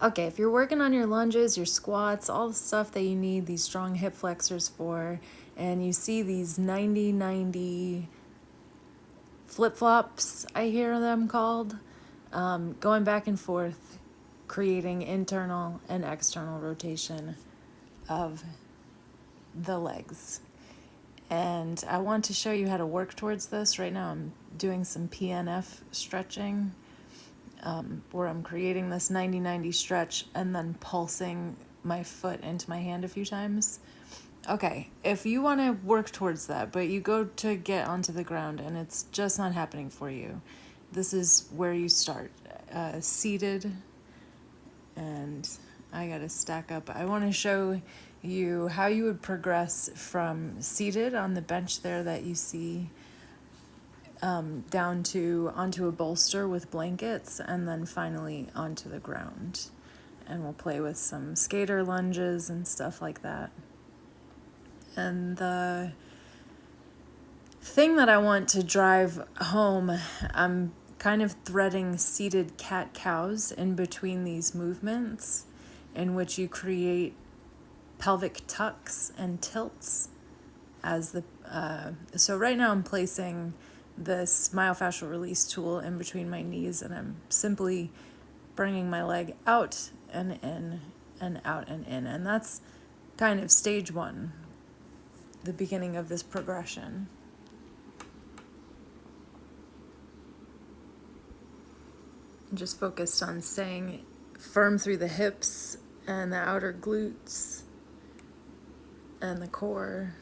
Okay, if you're working on your lunges, your squats, all the stuff that you need these strong hip flexors for, and you see these 90-90 flip-flops, I hear them called, going back and forth, creating internal and external rotation of the legs. And I want to show you how to work towards this. Right now I'm doing some PNF stretching, where I'm creating this 90-90 stretch and then pulsing my foot into my hand a few times. Okay, if you want to work towards that, but you go to get onto the ground and it's just not happening for you, this is where you start. Seated, and I gotta stack up. I want to show you how you would progress from seated on the bench there that you see, down to onto a bolster with blankets, and then finally onto the ground. And we'll play with some skater lunges and stuff like that. And the thing that I want to drive home, I'm kind of threading seated cat-cows in between these movements, in which you create pelvic tucks and tilts as the so right now I'm placing this myofascial release tool in between my knees, and I'm simply bringing my leg out and in and out and in, and that's kind of stage one, the beginning of this progression. I'm just focused on staying firm through the hips and the outer glutes and the core.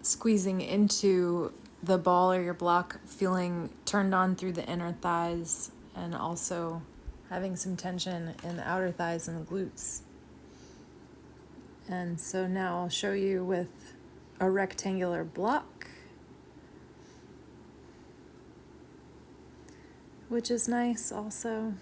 Squeezing into the ball or your block, feeling turned on through the inner thighs, and also having some tension in the outer thighs and the glutes. And so now I'll show you with a rectangular block, which is nice also.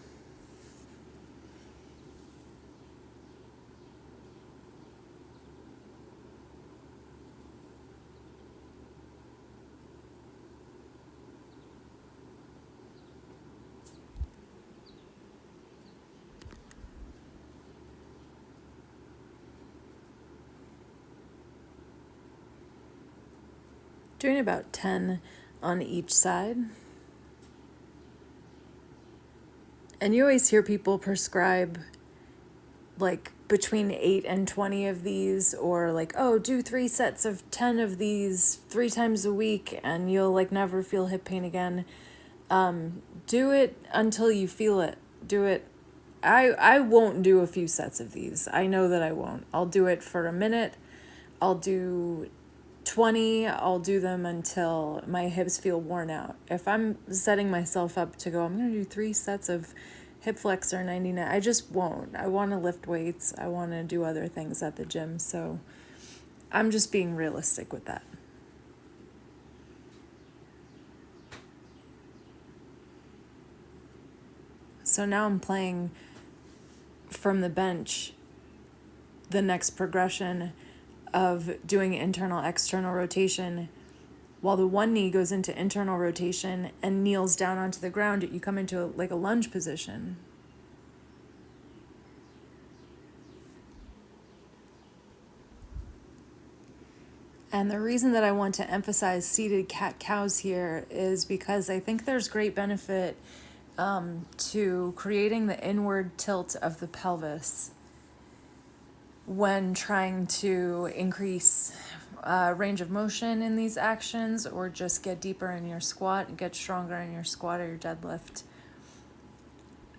Doing about 10 on each side. And you always hear people prescribe like between 8 and 20 of these, or like, oh, do 3 sets of 10 of these 3 times a week and you'll like never feel hip pain again. Do it until you feel it. Do it. I won't do a few sets of these. I know that I won't. I'll do it for a minute. I'll do 20. I'll do them until my hips feel worn out. If I'm setting myself up to go, I'm going to do 3 sets of hip flexor 99, I just won't. I want to lift weights. I want to do other things at the gym. So I'm just being realistic with that. So now I'm playing from the bench the next progression of doing internal external rotation. While the one knee goes into internal rotation and kneels down onto the ground, you come into like a lunge position. And the reason that I want to emphasize seated cat-cows here is because I think there's great benefit to creating the inward tilt of the pelvis when trying to increase range of motion in these actions, or just get deeper in your squat, get stronger in your squat or your deadlift.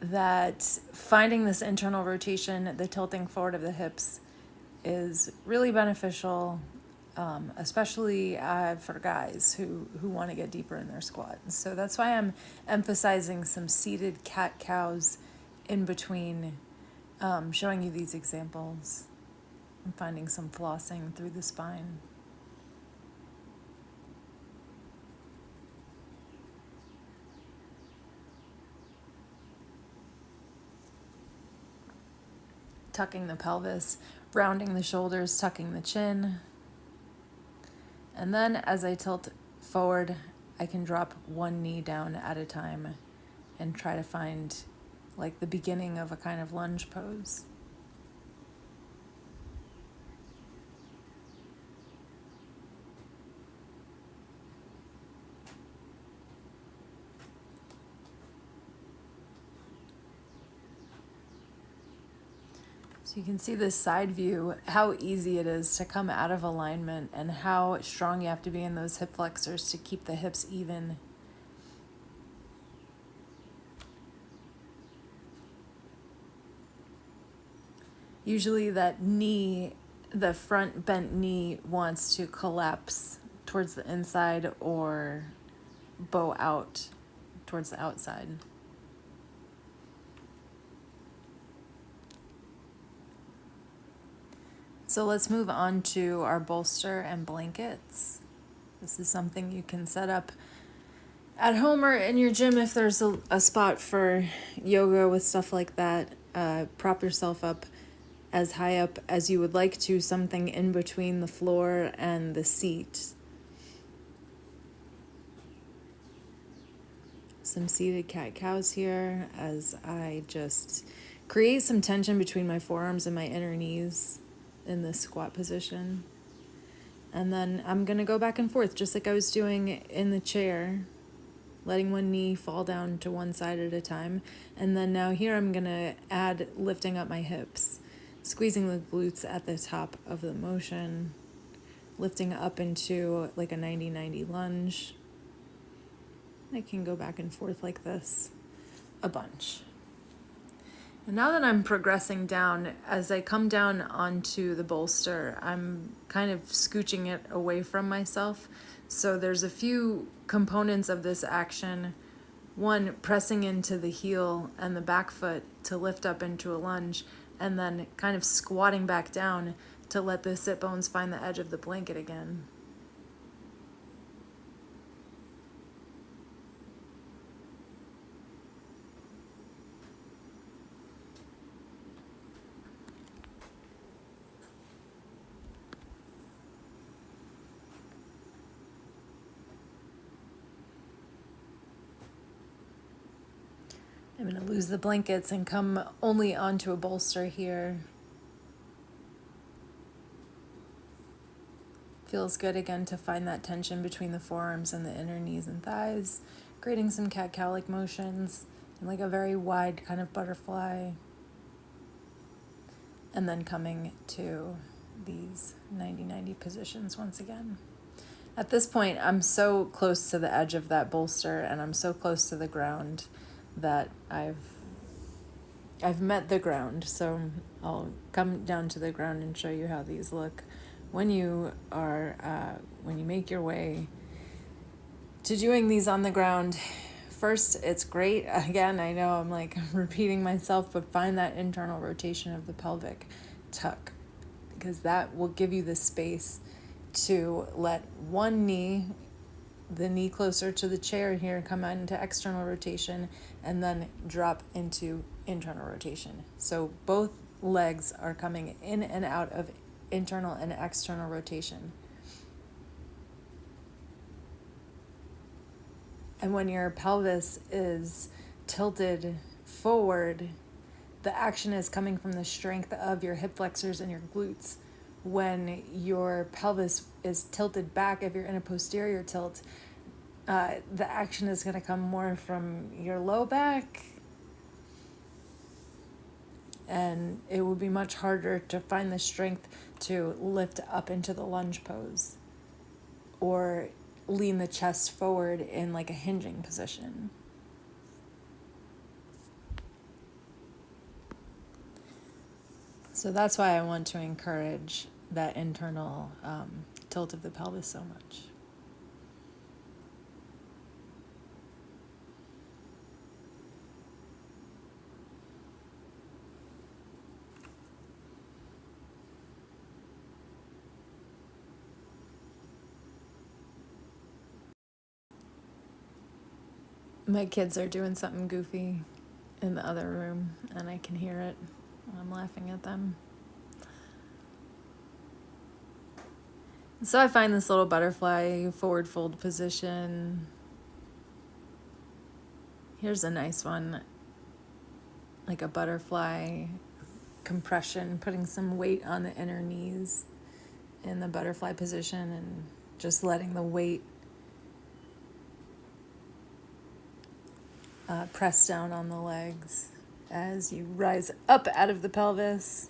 That finding this internal rotation, the tilting forward of the hips, is really beneficial, especially for guys who want to get deeper in their squat. So that's why I'm emphasizing some seated cat-cows in between, showing you these examples and finding some flossing through the spine. Tucking the pelvis, rounding the shoulders, tucking the chin. And then as I tilt forward, I can drop one knee down at a time and try to find like the beginning of a kind of lunge pose. So you can see this side view, how easy it is to come out of alignment and how strong you have to be in those hip flexors to keep the hips even. Usually that knee, the front bent knee wants to collapse towards the inside or bow out towards the outside. So let's move on to our bolster and blankets. This is something you can set up at home or in your gym if there's a spot for yoga with stuff like that. Prop yourself up as high up as you would like to, something in between the floor and the seat. Some seated cat-cows here as I just create some tension between my forearms and my inner knees in this squat position. And then I'm going to go back and forth just like I was doing in the chair, letting one knee fall down to one side at a time. And then now here I'm going to add lifting up my hips, squeezing the glutes at the top of the motion, lifting up into like a 90-90 lunge. I can go back and forth like this a bunch. And now that I'm progressing down, as I come down onto the bolster, I'm kind of scooching it away from myself. So there's a few components of this action. One, pressing into the heel and the back foot to lift up into a lunge, and then kind of squatting back down to let the sit bones find the edge of the blanket again. I'm going to lose the blankets and come only onto a bolster here. Feels good again to find that tension between the forearms and the inner knees and thighs, creating some cat-cow like motions and like a very wide kind of butterfly. And then coming to these 90-90 positions once again. At this point, I'm so close to the edge of that bolster and I'm so close to the ground that I've met the ground. So I'll come down to the ground and show you how these look when you make your way to doing these on the ground. First, it's great. Again, I know I'm like repeating myself, but find that internal rotation of the pelvic tuck, because that will give you the space to let one knee, the knee closer to the chair here, come out into external rotation and then drop into internal rotation. So both legs are coming in and out of internal and external rotation. And when your pelvis is tilted forward, the action is coming from the strength of your hip flexors and your glutes. When your pelvis is tilted back, if you're in a posterior tilt, the action is going to come more from your low back, and it will be much harder to find the strength to lift up into the lunge pose or lean the chest forward in like a hinging position. So that's why I want to encourage that internal tilt of the pelvis so much. My kids are doing something goofy in the other room, and I can hear it. I'm laughing at them. So I find this little butterfly forward fold position. Here's a nice one. like a butterfly compression, putting some weight on the inner knees in the butterfly position and just letting the weight press down on the legs as you rise up out of the pelvis.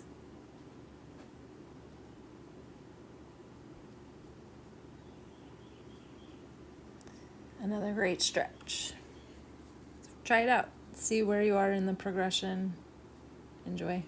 Another great stretch. Try it out. See where you are in the progression. Enjoy.